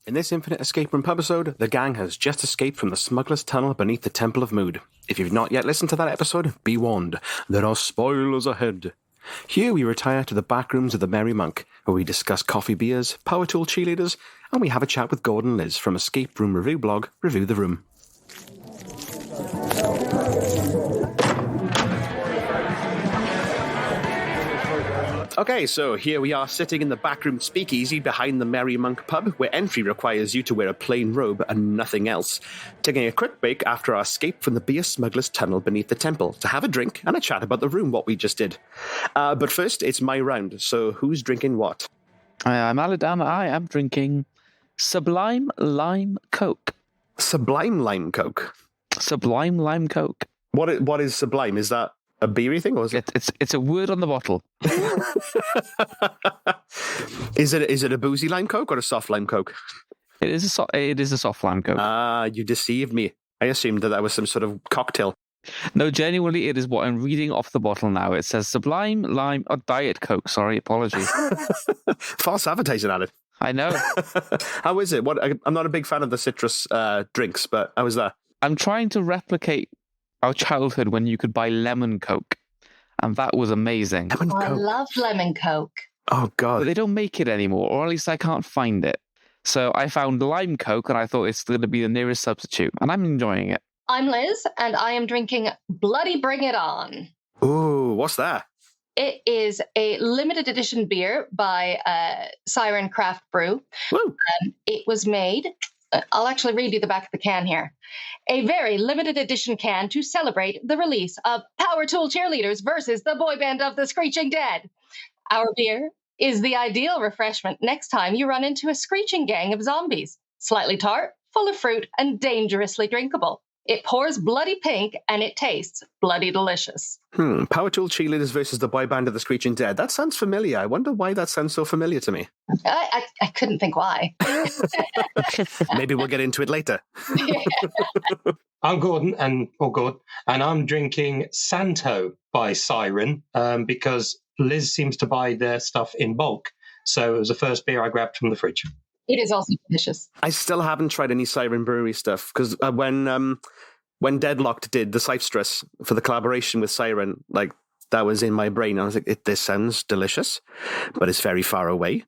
In this Infinite Escape Room episode, the gang has just escaped from the smuggler's tunnel beneath the Temple of Mood. If you've not yet listened to that episode, be warned, there are spoilers ahead. Here we retire to the back rooms of the Merry Monk, where we discuss coffee beers, power tool cheerleaders, and we have a chat with Gord and Liz from Escape Room review blog, Review the Room. Okay, so here we are sitting in the backroom speakeasy behind the Merry Monk pub, where entry requires you to wear a plain robe and nothing else. Taking a quick break after our escape from the beer smuggler's tunnel beneath the temple to have a drink and a chat about the room, what we just did. But first, it's my round, so who's drinking what? I'm Aladan. I am drinking Sublime Lime Coke. Sublime Lime Coke? Sublime Lime Coke. What is Sublime? Is that a beery thing, or is it? It's a word on the bottle. Is it a boozy lime Coke or a soft lime Coke? It is a soft lime Coke. Ah, you deceived me. I assumed that was some sort of cocktail. No, genuinely, it is what I'm reading off the bottle now. It says Sublime Lime Diet Coke. Sorry, apologies. False advertising at it. I know. How is it? I'm not a big fan of the citrus drinks, but how is that? I'm trying to replicate our childhood when you could buy lemon Coke, and that was amazing. Lemon Coke. I love lemon Coke. Oh, God. But they don't make it anymore, or at least I can't find it. So I found lime Coke, and I thought it's going to be the nearest substitute, and I'm enjoying it. I'm Liz, and I am drinking Bloody Bring It On. Ooh, what's that? It is a limited edition beer by Siren Craft Brew. Woo. It was made... I'll actually read you the back of the can here. A very limited edition can to celebrate the release of Power Tool Cheerleaders versus the boy band of the Screeching Dead. Our beer is the ideal refreshment next time you run into a screeching gang of zombies. Slightly tart, full of fruit, and dangerously drinkable. It pours bloody pink, and it tastes bloody delicious. Power Tool Cheerleaders versus the boy band of the Screeching Dead. That sounds familiar. I wonder why that sounds so familiar to me. I couldn't think why. Maybe we'll get into it later. I'm Gordon, and I'm drinking Santo by Siren because Liz seems to buy their stuff in bulk. So it was the first beer I grabbed from the fridge. It is also delicious. I still haven't tried any Siren Brewery stuff, because when Deadlocked did the Cypstress for the collaboration with Siren, like, that was in my brain. I was like, this sounds delicious, but it's very far away,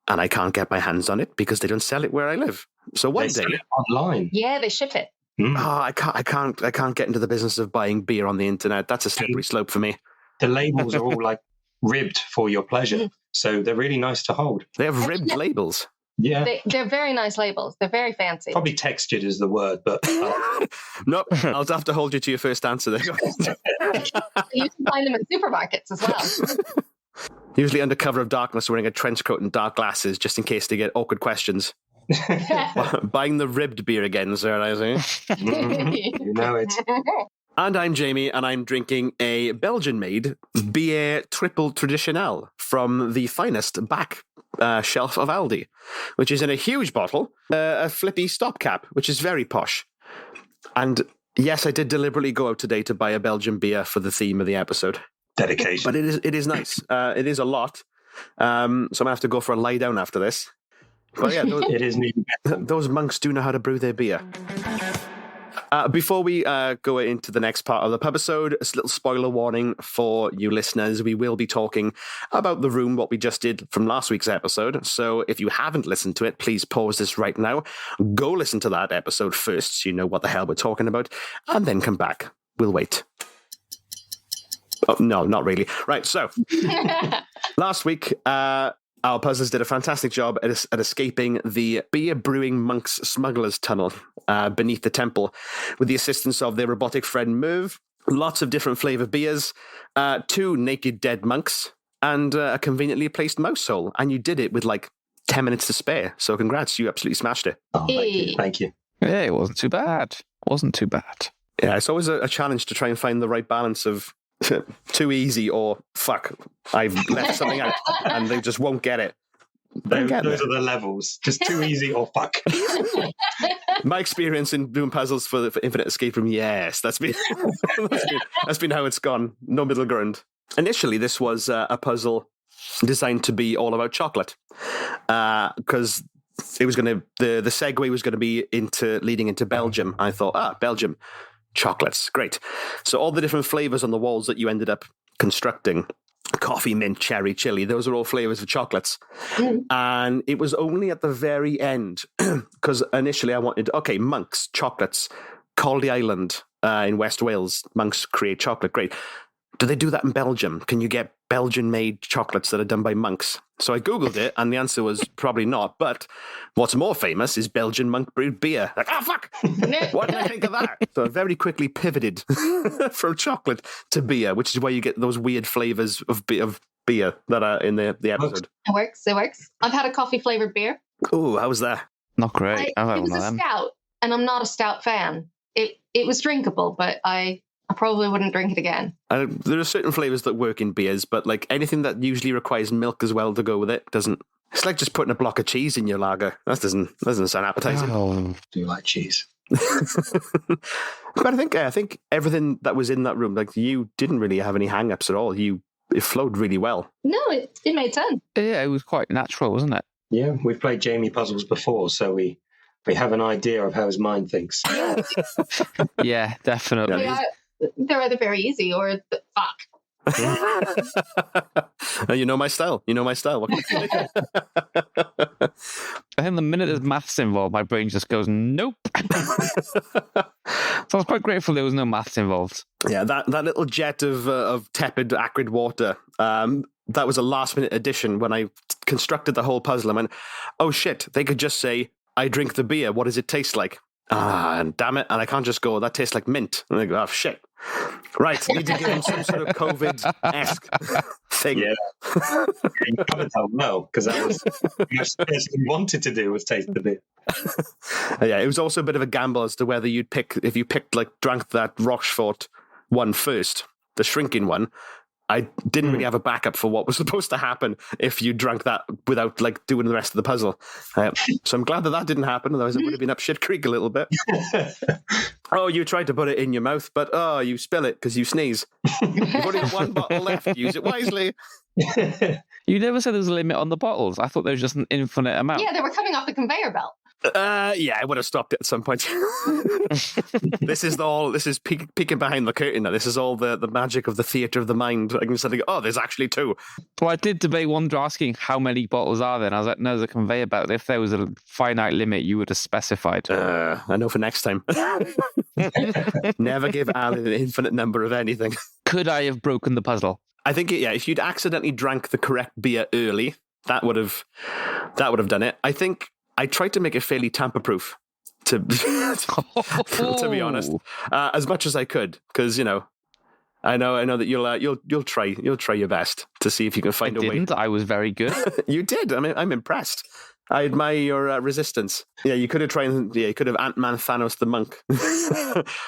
and I can't get my hands on it because they don't sell it where I live. So one They day, sell it online. Yeah, they ship it. I can't get into the business of buying beer on the internet. That's a slippery slope for me. The labels are all like ribbed for your pleasure, so they're really nice to hold. They have ribbed labels. Yeah, They're very nice labels. They're very fancy. probably textured is the word, but Nope, I'll have to hold you to your first answer there. You can find them in supermarkets as well. Usually under cover of darkness, wearing a trench coat and dark glasses, just in case they get awkward questions. Buying the ribbed beer again, sir, I say. you know it. And I'm Jamie, and I'm drinking a Belgian-made Bière Triple Traditionnel from the finest back shelf of Aldi, which is in a huge bottle, a flippy stopcap, which is very posh. And yes, I did deliberately go out today to buy a Belgian beer for the theme of the episode. Dedication. But it is nice. It is a lot. So I'm going to have to go for a lie down after this. But yeah, It is needed. those monks do know how to brew their beer. Before we go into the next part of the episode, a little spoiler warning for you listeners. We will be talking about The Room, what we just did from last week's episode. So if you haven't listened to it, please pause this right now. Go listen to that episode first so you know what the hell we're talking about, and then come back. We'll wait. Oh, no, not really. Right, so last week, our puzzlers did a fantastic job at escaping the beer brewing monk's smuggler's tunnel beneath the temple with the assistance of their robotic friend Merv, lots of different flavor beers, 2 naked dead monks, and a conveniently placed mouse hole. And you did it with like 10 minutes to spare. So congrats, you absolutely smashed it. Oh, thank you. Yeah, it wasn't too bad. Yeah, it's always a challenge to try and find the right balance of too easy or fuck, I've left something out and they just won't get it. Those are the levels. Just too easy or fuck. My experience in doing puzzles for Infinite Escape Room, yes, that's been how it's gone. No middle ground. Initially, this was a puzzle designed to be all about chocolate, because it was going to the segue was going to be into leading into Belgium. I thought, Belgium, chocolates, great. So all the different flavors on the walls that you ended up constructing, coffee, mint, cherry, chili, those are all flavors of chocolates. And it was only at the very end, because initially I wanted, monks, chocolates, Caldy Island in West Wales, monks create chocolate, great. Do they do that in Belgium? Can you get Belgian-made chocolates that are done by monks? So I Googled it, and the answer was probably not. But what's more famous is Belgian monk-brewed beer. Like, fuck! What did I think of that? So I very quickly pivoted from chocolate to beer, which is where you get those weird flavors of beer that are in the episode. It works. I've had a coffee-flavored beer. Ooh, how was that? Not great. It was a stout, and I'm not a stout fan. It was drinkable, but I probably wouldn't drink it again. There are certain flavors that work in beers, but like anything that usually requires milk as well to go with it doesn't. It's like just putting a block of cheese in your lager. That doesn't sound appetizing. Oh, do you like cheese? But I think everything that was in that room, like you didn't really have any hang-ups at all. It flowed really well. No, it made sense. Yeah, it was quite natural, wasn't it? Yeah, we've played Jamie puzzles before, so we have an idea of how his mind thinks. Yeah, definitely. Yeah, they're either very easy or fuck. You know my style. What can I say? I think the minute there's maths involved, my brain just goes, nope. So I was quite grateful there was no maths involved. Yeah, that little jet of tepid, acrid water, that was a last-minute addition when I constructed the whole puzzle. I went, oh shit, they could just say, I drink the beer, what does it taste like? And damn it, and I can't just go, that tastes like mint. And I go, oh shit. Right, need to give him some sort of COVID-esque thing. Yeah. You can't tell no, because that was the most thing we wanted to do was taste the beer. Yeah, it was also a bit of a gamble as to whether if you drank that Rochefort one first, the shrinking one. I didn't really have a backup for what was supposed to happen if you drank that without doing the rest of the puzzle. So I'm glad that didn't happen, otherwise it would have been up shit creek a little bit. Oh, you tried to put it in your mouth, but you spill it because you sneeze. You've only got one bottle left. Use it wisely. You never said there was a limit on the bottles. I thought there was just an infinite amount. Yeah, they were coming off the conveyor belt. Yeah, I would have stopped it at some point. This is peeking behind the curtain now. This is all the magic of the theatre of the mind. I can suddenly go, there's actually two. Well, I did debate one asking how many bottles are there, and I was like, no, there's a conveyor belt. If there was a finite limit, you would have specified. I know for next time. Never give Alan an infinite number of anything. Could I have broken the puzzle? I think, if you'd accidentally drank the correct beer early, that would have done it. I think I tried to make it fairly tamper-proof, to be honest, as much as I could, because I know that you'll try your best to see if you can find a way. I was very good. You did. I'm impressed. I admire your resistance. Yeah, you could have Ant-Man Thanos the monk,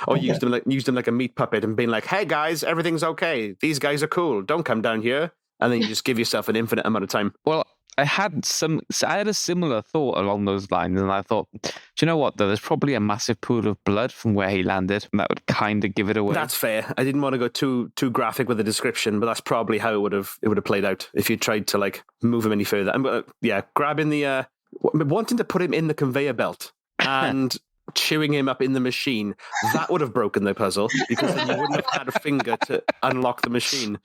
or used him like a meat puppet and been like, "Hey guys, everything's okay. These guys are cool. Don't come down here." And then you just give yourself an infinite amount of time. Well, I had a similar thought along those lines, and I thought, do you know what, though? There's probably a massive pool of blood from where he landed, and that would kind of give it away. That's fair. I didn't want to go too graphic with the description, but that's probably how it would have played out if you tried to move him any further. And grabbing wanting to put him in the conveyor belt and chewing him up in the machine, that would have broken the puzzle, because then you wouldn't have had a finger to unlock the machine.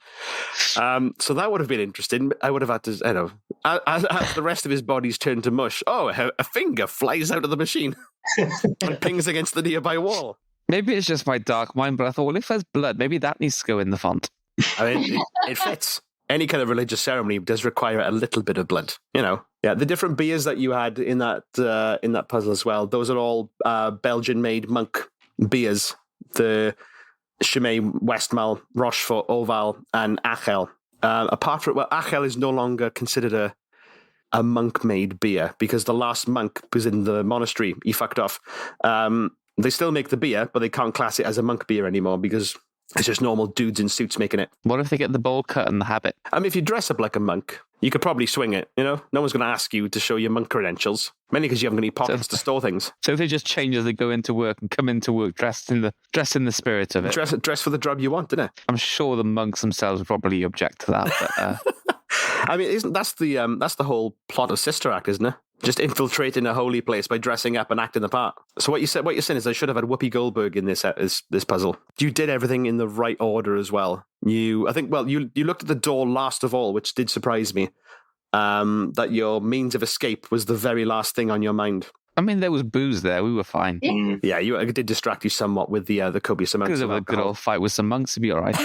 So that would have been interesting. I would have had to, as the rest of his body's turned to mush, a finger flies out of the machine and pings against the nearby wall. Maybe it's just my dark mind, but I thought, well, if there's blood, maybe that needs to go in the font. I mean, it fits. Any kind of religious ceremony does require a little bit of blood, Yeah, the different beers that you had in that puzzle as well, those are all Belgian-made monk beers. The Chimay, Westmalle, Rochefort, Oval, and Achel. Apart from, Achel is no longer considered a monk-made beer, because the last monk was in the monastery. He fucked off. They still make the beer, but they can't class it as a monk beer anymore, because it's just normal dudes in suits making it. What if they get the bowl cut and the habit? I mean, if you dress up like a monk, you could probably swing it, No one's going to ask you to show your monk credentials, mainly because you haven't got any pockets to store things. So if they just change as they go into work and come into work dressed in the spirit of it. Dress for the job you want, innit? I'm sure the monks themselves would probably object to that, but... I mean, that's the whole plot of Sister Act, isn't it? Just infiltrating a holy place by dressing up and acting the part. So what you're saying is I should have had Whoopi Goldberg in this puzzle. You did everything in the right order as well. You looked at the door last of all, which did surprise me. That your means of escape was the very last thing on your mind. I mean, there was booze there. We were fine. Yeah, it did distract you somewhat with the copious amounts Because of of a good alcohol. old fight with some monks to be all right.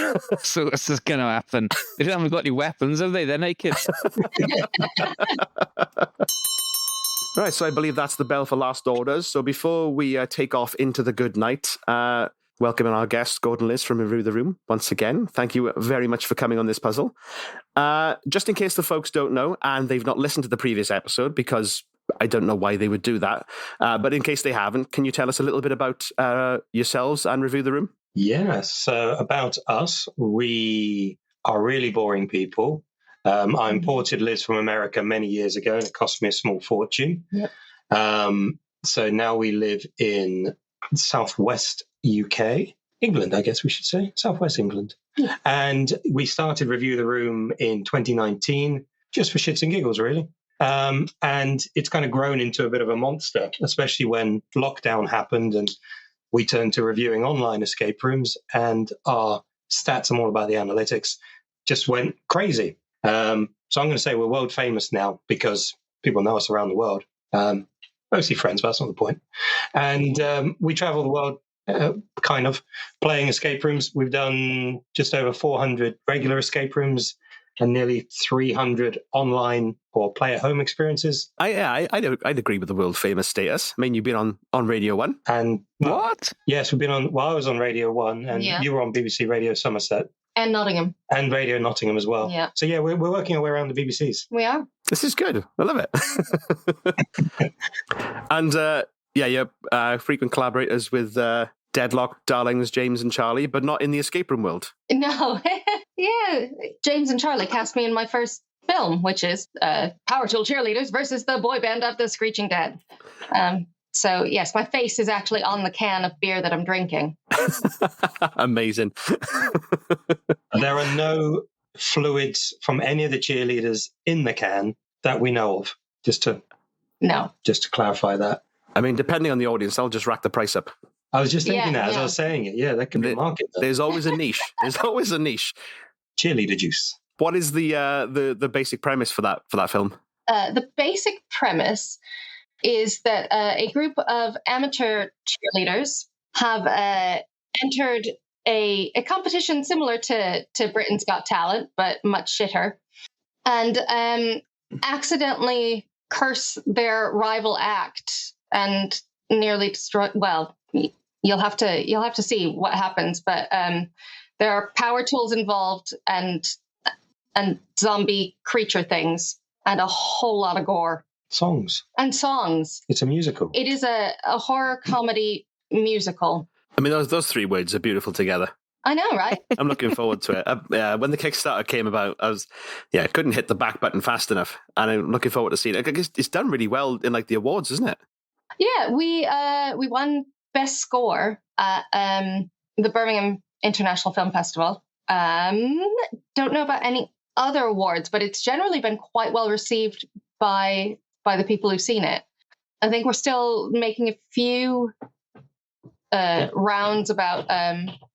So what's just going to happen? They haven't got any weapons, have they? They're naked. Right, so I believe that's the bell for last orders. So before we take off into the good night, welcoming our guest, Gord and Liz from Review the Room, once again. Thank you very much for coming on this puzzle. Just in case the folks don't know, and they've not listened to the previous episode, because I don't know why they would do that, but in case they haven't, can you tell us a little bit about yourselves and Review the Room? Yes, so about us, we are really boring people. I imported Liz from America many years ago, and it cost me a small fortune. Yep. So now we live in southwest UK, England, I guess we should say, southwest England. Yeah. And we started Review the Room in 2019, just for shits and giggles, really. And it's kind of grown into a bit of a monster, especially when lockdown happened and we turned to reviewing online escape rooms, and our stats, I'm all about the analytics, just went crazy. So I'm going to say we're world famous now because people know us around the world. Mostly friends, but that's not the point. And we travel the world kind of playing escape rooms. We've done just over 400 regular escape rooms and nearly 300 online or play-at-home experiences. I'd agree with the world famous status. I mean, you've been on Radio 1. And What? yes, we've been on. Well, I was on Radio 1, and you were on BBC Radio Somerset. And Nottingham. And Radio Nottingham as well. Yeah. So yeah, we're working our way around the BBCs. We are. This is good. I love it. And you're frequent collaborators with Deadlock, Darlings, James and Charlie, but not in the escape room world. No. Yeah. James and Charlie cast me in my first film, which is Power Tool Cheerleaders versus the boy band of the Screeching Dead. So, yes, my face is actually on the can of beer that I'm drinking. Amazing. There are no fluids from any of the cheerleaders in the can that we know of. Just to clarify that. I mean, depending on the audience, I'll just rack the price up. I was just thinking that as I was saying it. Yeah, that could be a market. There's always a niche. There's always a niche. Cheerleader juice. What is the basic premise for that film? The basic premise is that a group of amateur cheerleaders have entered a competition similar to Britain's Got Talent, but much shitter, and accidentally curse their rival act and nearly destroy. Well, you'll have to see what happens, but there are power tools involved and zombie creature things and a whole lot of gore. Songs. It's a musical. It is a horror comedy musical. I mean, those three words are beautiful together. I know, right? I'm looking forward to it. When the Kickstarter came about, I couldn't hit the back button fast enough, and I'm looking forward to seeing it. I guess it's done really well in like the awards, isn't it? Yeah, we won Best Score at the Birmingham International Film Festival. Don't know about any other awards, but it's generally been quite well received by the people who've seen it. I think we're still making a few rounds about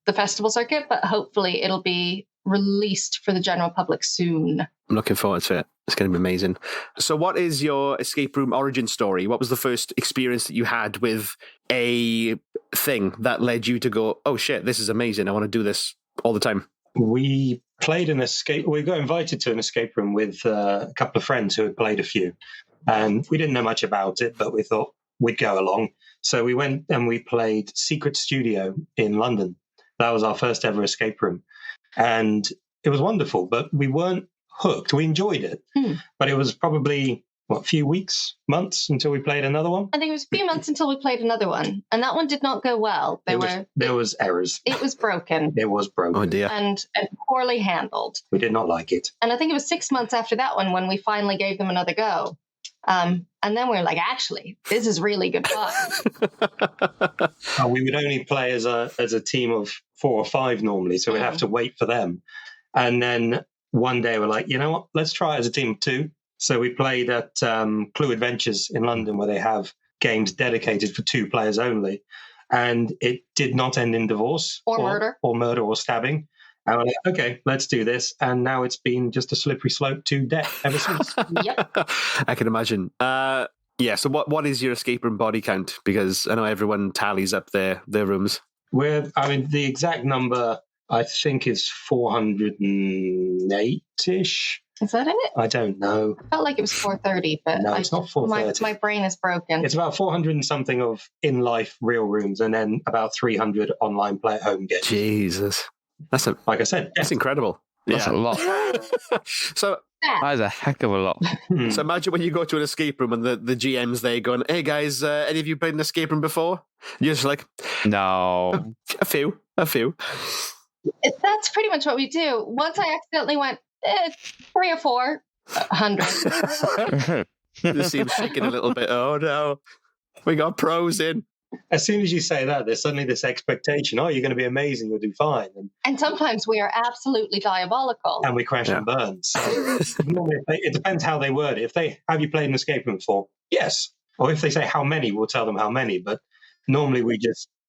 the festival circuit, but hopefully it'll be released for the general public soon. I'm looking forward to it. It's going to be amazing. So what is your escape room origin story? What was the first experience that you had with a thing that led you to go, oh shit, this is amazing, I want to do this all the time? We got invited to an escape room with a couple of friends who had played a few. And we didn't know much about it, but we thought we'd go along. So we went and we played Secret Studio in London. That was our first ever escape room. And it was wonderful, but we weren't hooked. We enjoyed it. But it was probably, a few weeks, months until we played another one? I think it was a few months until we played another one. And that one did not go well. There was errors. It was broken. It was broken. Oh, dear. And poorly handled. We did not like it. And I think it was 6 months after that one when we finally gave them another go. And then we were like, actually, this is really good fun. We would only play as a team of 4 or 5 normally, so we'd have to wait for them. And then one day we're like, you know what, let's try it as a team of 2. So we played at Clue Adventures in London, where they have games dedicated for 2 players only. And it did not end in divorce Or murder. Or murder or stabbing. And we're like, okay, let's do this. And now it's been just a slippery slope to death ever since. Yep. I can imagine. Yeah, so what is your escape room body count? Because I know everyone tallies up their rooms. The exact number, I think, is 408-ish. Is that it? I don't know. I felt like it was 430, but No, it's not 430. My brain is broken. It's about 400 and something of in-life real rooms, and then about 300 online play-at-home games. Jesus. Like I said, That's incredible. That's a lot. So That is a heck of a lot. So imagine when you go to an escape room and the GM's there going, hey guys, any of you played an escape room before? You're just like, No. a few. That's pretty much what we do. Once I accidentally went 3 or 400. This seems shaking a little bit. Oh no, we got pros in. As soon as you say that, there's suddenly this expectation, oh, you're going to be amazing, you'll do fine. And sometimes we are absolutely diabolical. And we crash and burn. So normally it depends how they word it. If they have you played an escape room before? Yes. Or if they say how many, we'll tell them how many. But normally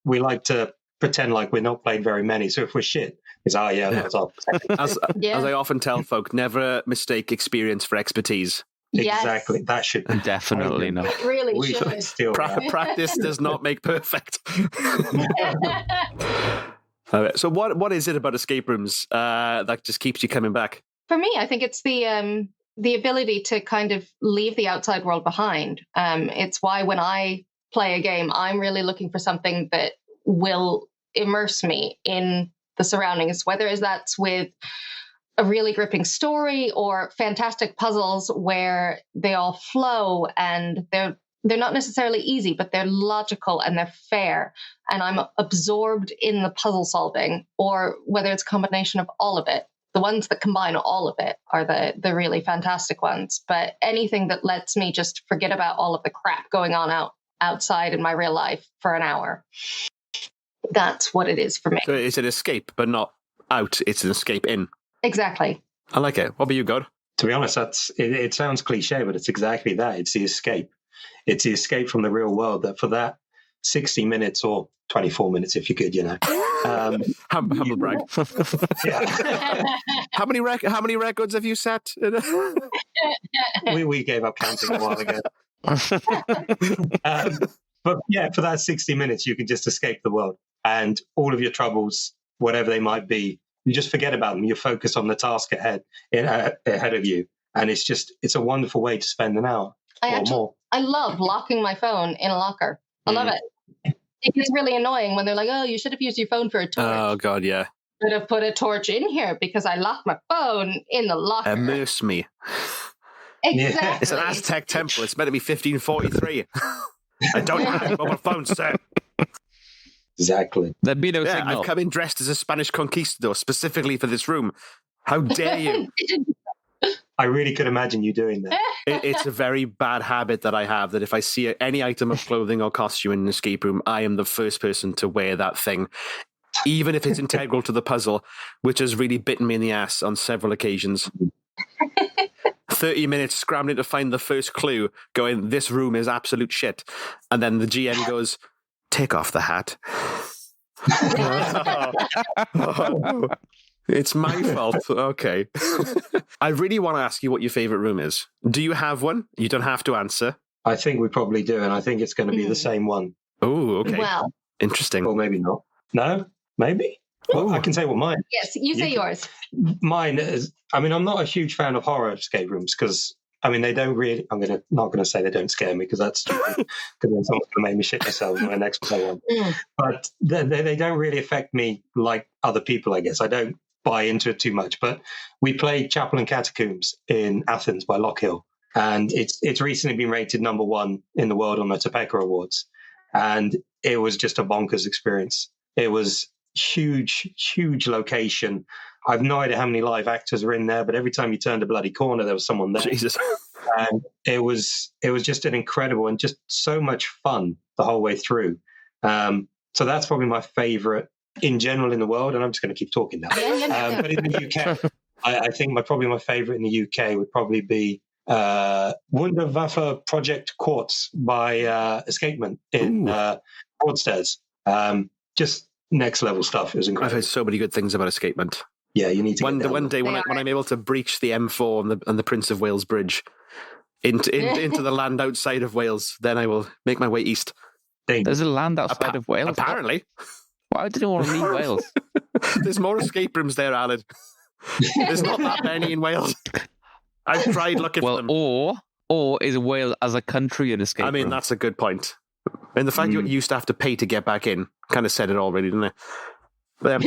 we like to pretend like we're not played very many. So if we're shit, it's, that's all. As I often tell folk, never mistake experience for expertise. Exactly. Yes. That should be. Definitely not. It really We should. steal that. Practice does not make perfect. Alright, so what is it about escape rooms that just keeps you coming back? For me, I think it's the ability to kind of leave the outside world behind. It's why when I play a game, I'm really looking for something that will immerse me in the surroundings, whether that's with a really gripping story or fantastic puzzles where they all flow and they're not necessarily easy, but they're logical and they're fair. And I'm absorbed in the puzzle solving, or whether it's a combination of all of it. The ones that combine all of it are the really fantastic ones. But anything that lets me just forget about all of the crap going on outside in my real life for an hour, that's what it is for me. So it's an escape, but not out. It's an escape in. Exactly. I like it. What about you, God? To be honest, it sounds cliche, but it's exactly that. It's the escape. It's the escape from the real world. That for that 60 minutes or 24 minutes, if you could, Humble brag. Yeah. How many records have you set? we gave up counting a while ago. But yeah, for that 60 minutes, you can just escape the world and all of your troubles, whatever they might be. You just forget about them. You focus on the task ahead of you. And it's a wonderful way to spend an hour or more. I love locking my phone in a locker. I love it. It gets really annoying when they're like, oh, you should have used your phone for a torch. Oh, God, yeah. Should have put a torch in here because I locked my phone in the locker. Immerse me. Exactly. Yeah. It's an Aztec temple. It's meant to be 1543. I don't have a mobile phone, sir. Exactly. There'd be no Yeah, signal. I've come in dressed as a Spanish conquistador specifically for this room. How dare you? I really could imagine you doing that. It's a very bad habit that I have, that if I see any item of clothing or costume in an escape room, I am the first person to wear that thing, even if it's integral to the puzzle, which has really bitten me in the ass on several occasions. 30 minutes scrambling to find the first clue, going, this room is absolute shit. And then the GM goes, take off the hat. It's my fault. Okay. I really want to ask you what your favorite room is. Do you have one? You don't have to answer. I think we probably do, and I think it's going to be the same one. Oh, okay. Well, interesting. Or maybe not. No? Maybe? Well, I can say what mine. yes, you say yours. Mine is, I'm not a huge fan of horror escape rooms because, they don't really, not going to say they don't scare me because that's stupid, because then someone's going to make me shit myself when I next play one. But they don't really affect me like other people, I guess. I don't buy into it too much. But we played Chapel and Catacombs in Athens by Lockhill, and it's recently been rated number 1 in the world on the Topeka Awards. And it was just a bonkers experience. It was huge location. I've no idea how many live actors are in there, but every time you turned a bloody corner, there was someone there. Jesus. And it was just an incredible and just so much fun the whole way through. So that's probably my favorite in general in the world, and I'm just going to keep talking now. But in the UK, I think probably my favorite in the UK would probably be Wunderwaffe Project Quartz by Escapement in Broadstairs. Just next level stuff. It was I've incredible. heard so many good things about Escapement. Yeah, you need to One day when I'm able to breach the M4 and the Prince of Wales Bridge into the land outside of Wales, then I will make my way east. There's a land outside of Wales. Apparently. Why did you want to leave Wales? There's more escape rooms there, Alan. There's not that many in Wales. I've tried looking for them. Or is Wales as a country an escape room? I mean, that's a good point. And the fact you used to have to pay to get back in kind of said it already, didn't it? But,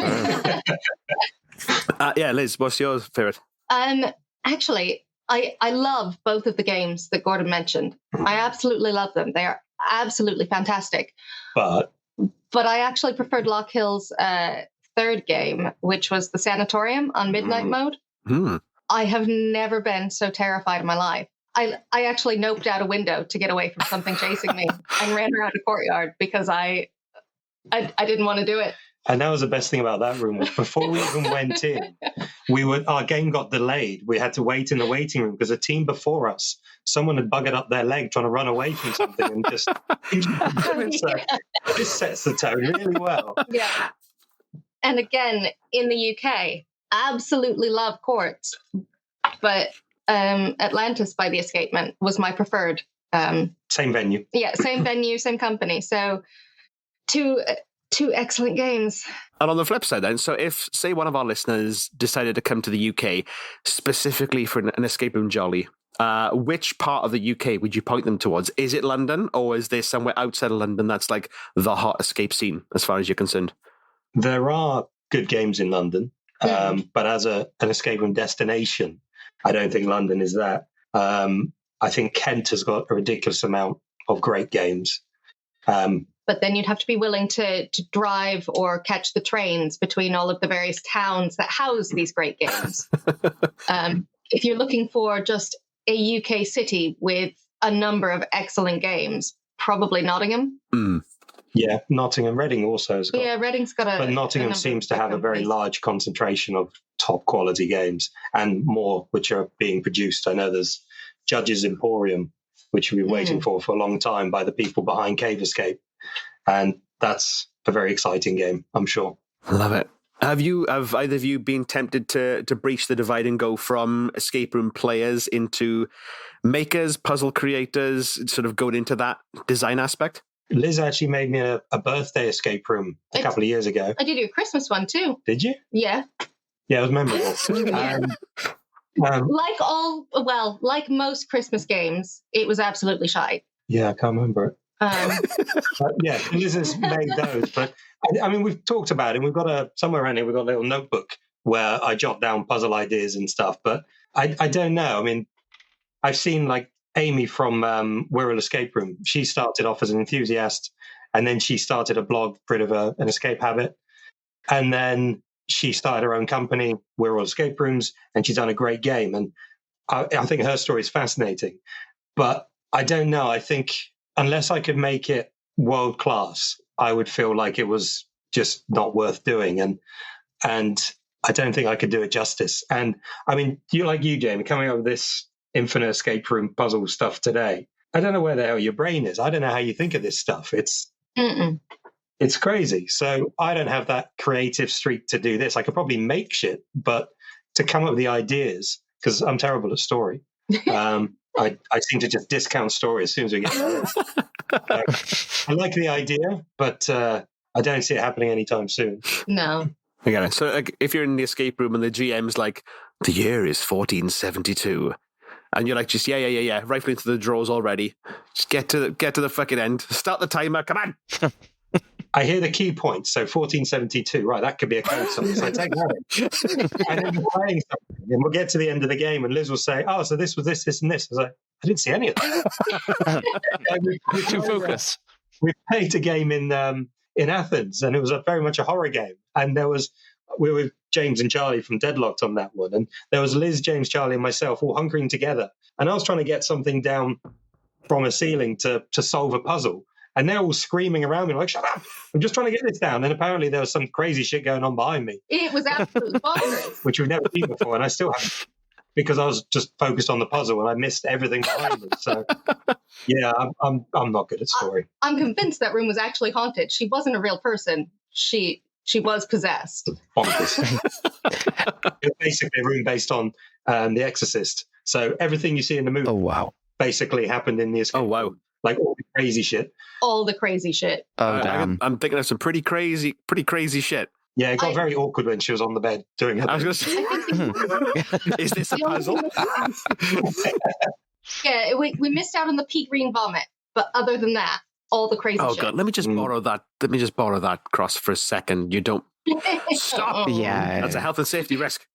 yeah, Liz, what's your favourite? Actually, I love both of the games that Gordon mentioned. I absolutely love them. They are absolutely fantastic. But I actually preferred Lockhill's third game, which was the Sanatorium on Midnight Mode. I have never been so terrified in my life. I actually noped out a window to get away from something chasing me and ran around a courtyard because I didn't want to do it. And that was the best thing about that room. Was before we even went in, our game got delayed. We had to wait in the waiting room because a team before us, someone had buggered up their leg trying to run away from something and just. So this sets the tone really well. Yeah. And again, in the UK, absolutely love Quartz, but Atlantis by the Escapement was my preferred. Same venue. Yeah, same venue, same company. So two excellent games. And on the flip side then, so if, say, one of our listeners decided to come to the UK specifically for an escape room jolly, which part of the UK would you point them towards? Is it London, or is there somewhere outside of London that's like the hot escape scene as far as you're concerned? There are good games in London, but as an escape room destination, I don't think London is that. I think Kent has got a ridiculous amount of great games. But then you'd have to be willing to drive or catch the trains between all of the various towns that house these great games. If you're looking for just a UK city with a number of excellent games, probably Nottingham. Yeah, Nottingham. Reading also has got. Yeah, Reading's got a. But Nottingham seems to have a very large concentration of top quality games and more which are being produced. I know there's Judge's Emporium, which we've been waiting for a long time by the people behind Cave Escape. And that's a very exciting game, I'm sure. Love it. Have either of you been tempted to breach the divide and go from escape room players into makers, puzzle creators, sort of going into that design aspect? Liz actually made me a birthday escape room a couple of years ago. I did a Christmas one too. Did you? Yeah. Yeah, it was memorable. Like most Christmas games, it was absolutely shite. Yeah, I can't remember it. Yeah, Liz has made those. But I mean, we've talked about it. We've got somewhere around here, we've got a little notebook where I jot down puzzle ideas and stuff. But I don't know. I mean, I've seen like Amy from Wirral Escape Room. She started off as an enthusiast, and then she started a blog, Bit of an Escape Habit. And then she started her own company, Wirral Escape Rooms, and she's done a great game. And I think her story is fascinating. But I don't know. I think unless I could make it world class, I would feel like it was just not worth doing. And I don't think I could do it justice. And I mean, you, Jamie, coming up with this infinite escape room puzzle stuff today, I don't know where the hell your brain is. I don't know how you think of this stuff. It's crazy. So I don't have that creative streak to do this. I could probably make shit, but to come up with the ideas, because I'm terrible at story, I seem to just discount story as soon as we get there. I like the idea, but I don't see it happening anytime soon. No. I get it. So like, if you're in the escape room and the GM's like, the year is 1472, and you're like, just yeah, rifling into the drawers already. Just get to the fucking end. Start the timer. Come on. I hear the key points. So 1472, right? That could be a code something. So I take that, and then we're playing something, and we'll get to the end of the game, and Liz will say, "Oh, so this was this, and this." I was like, "I didn't see any of that." Too focused. We played a game in Athens, and it was very much a horror game. And we were with James and Charlie from Deadlocked on that one, and there was Liz, James, Charlie, and myself all hunkering together. And I was trying to get something down from a ceiling to solve a puzzle. And they're all screaming around me like, shut up, I'm just trying to get this down. And apparently there was some crazy shit going on behind me. It was absolutely bonkers. Which we've never seen before, and I still haven't. because I was just focused on the puzzle and I missed everything behind it. So, yeah, I'm not good at story. I'm convinced that room was actually haunted. She wasn't a real person. She was possessed. Bonkers. It was basically a room based on The Exorcist. So everything you see in the movie, Oh, wow. basically happened in the escape Oh, wow. room. Like all the crazy shit. All the crazy shit. Oh, damn. I'm thinking of some pretty crazy shit. Yeah, it got very awkward when she was on the bed doing it. I was going to say, is this a puzzle? Yeah, we missed out on the pea green vomit, but other than that, all the crazy Oh shit. God, let me just borrow that. Let me just borrow that cross for a second. You don't stop. Yeah. That's a health and safety risk.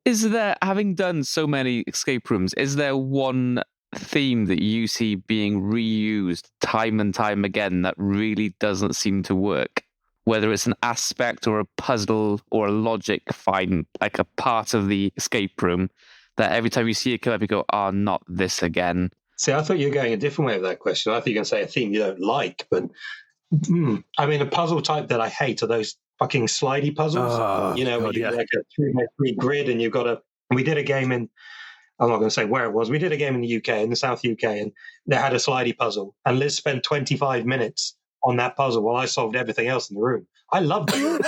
Is there, having done so many escape rooms, is there one theme that you see being reused time and time again that really doesn't seem to work? Whether it's an aspect or a puzzle or a logic find, like a part of the escape room that every time you see it come up, you go, oh, not this again. See, I thought you were going a different way with that question. I thought you were going to say a theme you don't like, but I mean, a puzzle type that I hate are those fucking slidey puzzles. Oh, where God, you yeah. like a 3x3 grid and you've got to. We did a game in. I'm not going to say where it was. We did a game in the UK, in the South UK, and they had a slidey puzzle. And Liz spent 25 minutes on that puzzle while I solved everything else in the room. I loved it.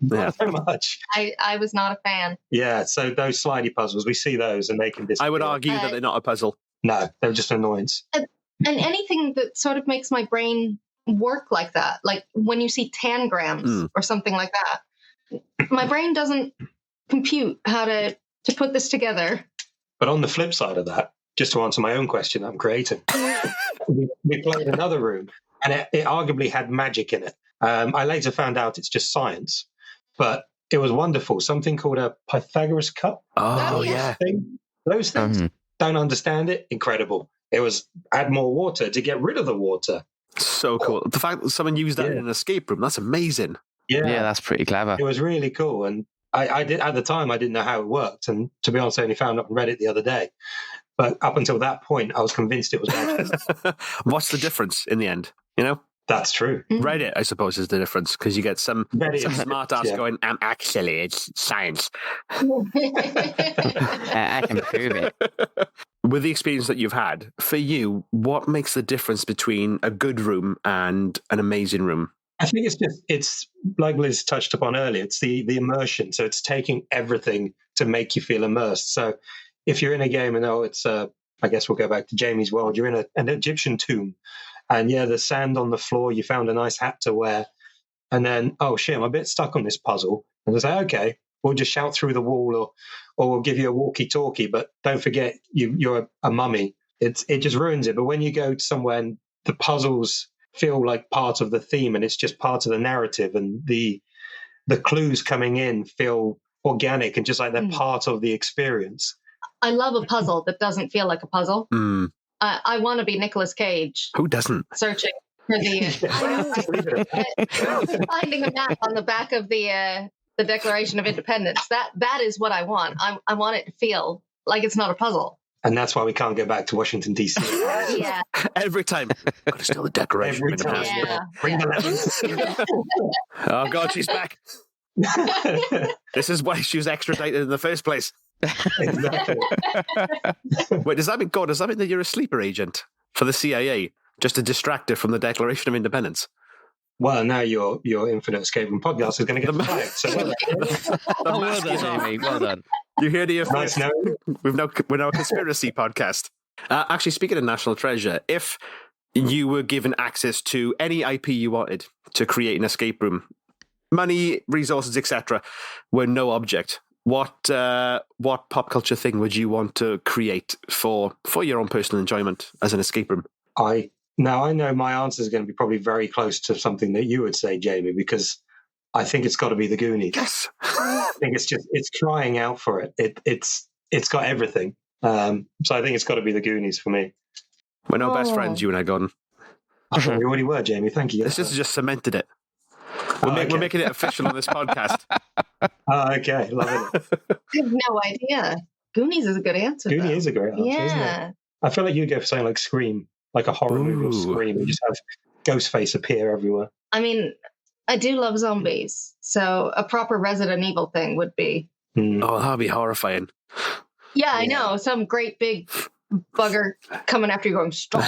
Yeah. So much. I was not a fan. Yeah, so those slidey puzzles, we see those and they can disappear. I would argue that they're not a puzzle. No, they're just an annoyance. And anything that sort of makes my brain work like that, like when you see tangrams or something like that, my brain doesn't compute how to put this together. But on the flip side of that, just to answer my own question I'm creating, we played another room and it arguably had magic in it. I later found out it's just science, but it was wonderful. Something called a Pythagoras cup. Oh, yeah. Those things. Don't understand it. Incredible. It was add more water to get rid of the water. So cool. The fact that someone used that in an escape room, that's amazing. Yeah, that's pretty clever. It was really cool. And I did at the time, I didn't know how it worked. And to be honest, I only found out and read it the other day. But up until that point, I was convinced it was magic. What's the difference in the end? You know? That's true. Reddit, I suppose, is the difference because you get some smart ass going, actually, it's science. I can prove it. With the experience that you've had, for you, what makes the difference between a good room and an amazing room? I think it's like Liz touched upon earlier, it's the immersion. So it's taking everything to make you feel immersed. So if you're in a game and I guess we'll go back to Jamie's world, you're in an Egyptian tomb. And yeah, the sand on the floor, you found a nice hat to wear. And then, oh shit, I'm a bit stuck on this puzzle. And they say, okay, we'll just shout through the wall or we'll give you a walkie-talkie. But don't forget, you're a mummy. It just ruins it. But when you go somewhere and the puzzles feel like part of the theme and it's just part of the narrative and the clues coming in feel organic and just like they're part of the experience. I love a puzzle that doesn't feel like a puzzle. I want to be Nicolas Cage. Who doesn't? Searching for finding a map on the back of the Declaration of Independence. That is what I want. I want it to feel like it's not a puzzle. And that's why we can't go back to Washington, D.C. Yeah. Every time. Got to steal the Declaration of Independence. Yeah. Bring the lemons. Oh, God, she's back. This is why she was extradited in the first place. Exactly. Wait, does that mean that you're a sleeper agent for the CIA, just to distract her from the Declaration of Independence? Well, now your Infinite Escape Room podcast is going to get flagged. So Well done, Jamie. Well done. You heard it nice first. We're now a conspiracy podcast. Actually, speaking of National Treasure, if you were given access to any IP you wanted to create an escape room, money, resources, etc., were no object, what pop culture thing would you want to create for your own personal enjoyment as an escape room? I know my answer is going to be probably very close to something that you would say, Jamie, because I think it's got to be the Goonies. Yes. I think it's crying out for it. It's got everything. So I think it's got to be the Goonies for me. We're now best friends, you and I, Gordon. I thought we already were, Jamie. Thank you. This just cemented it. We're making it official on this podcast. Okay, love it. I have no idea. Goonies is a good answer. Goonies though. is a great answer, isn't Yeah. it? I feel like you go for something like Scream, like a horror movie of Scream, and just have Ghostface appear everywhere. I mean, I do love zombies, so a proper Resident Evil thing would be. Oh, that'd be horrifying. Yeah, I know. Some great big bugger coming after you going, stop.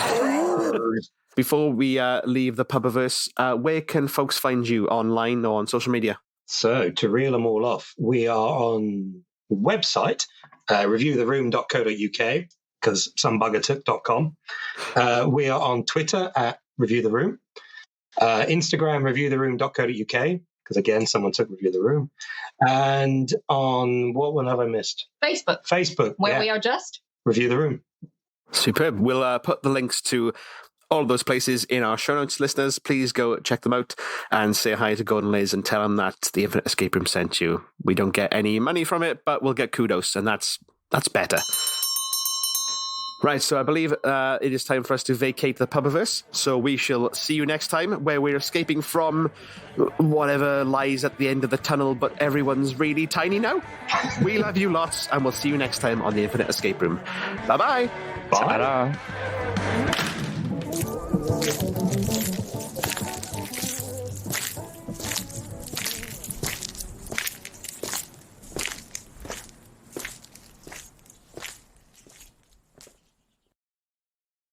Before we leave the Pubiverse, where can folks find you online or on social media? So, to reel them all off, we are on website, reviewtheroom.co.uk, because some bugger took .com. We are on Twitter at Review the Room. Instagram, reviewtheroom.co.uk, because again, someone took Review the Room. And on, what one have I missed? Facebook, where we are just Review the Room. Superb. We'll put the links to all of those places in our show notes, listeners. Please go check them out and say hi to Gord and Liz and tell them that the Infinite Escape Room sent you. We don't get any money from it, but we'll get kudos, and that's better. Right, so I believe it is time for us to vacate the Pubiverse. So we shall see you next time, where we're escaping from whatever lies at the end of the tunnel, but everyone's really tiny now. We love you lots, and we'll see you next time on the Infinite Escape Room. Bye-bye. Bye. Ta-da.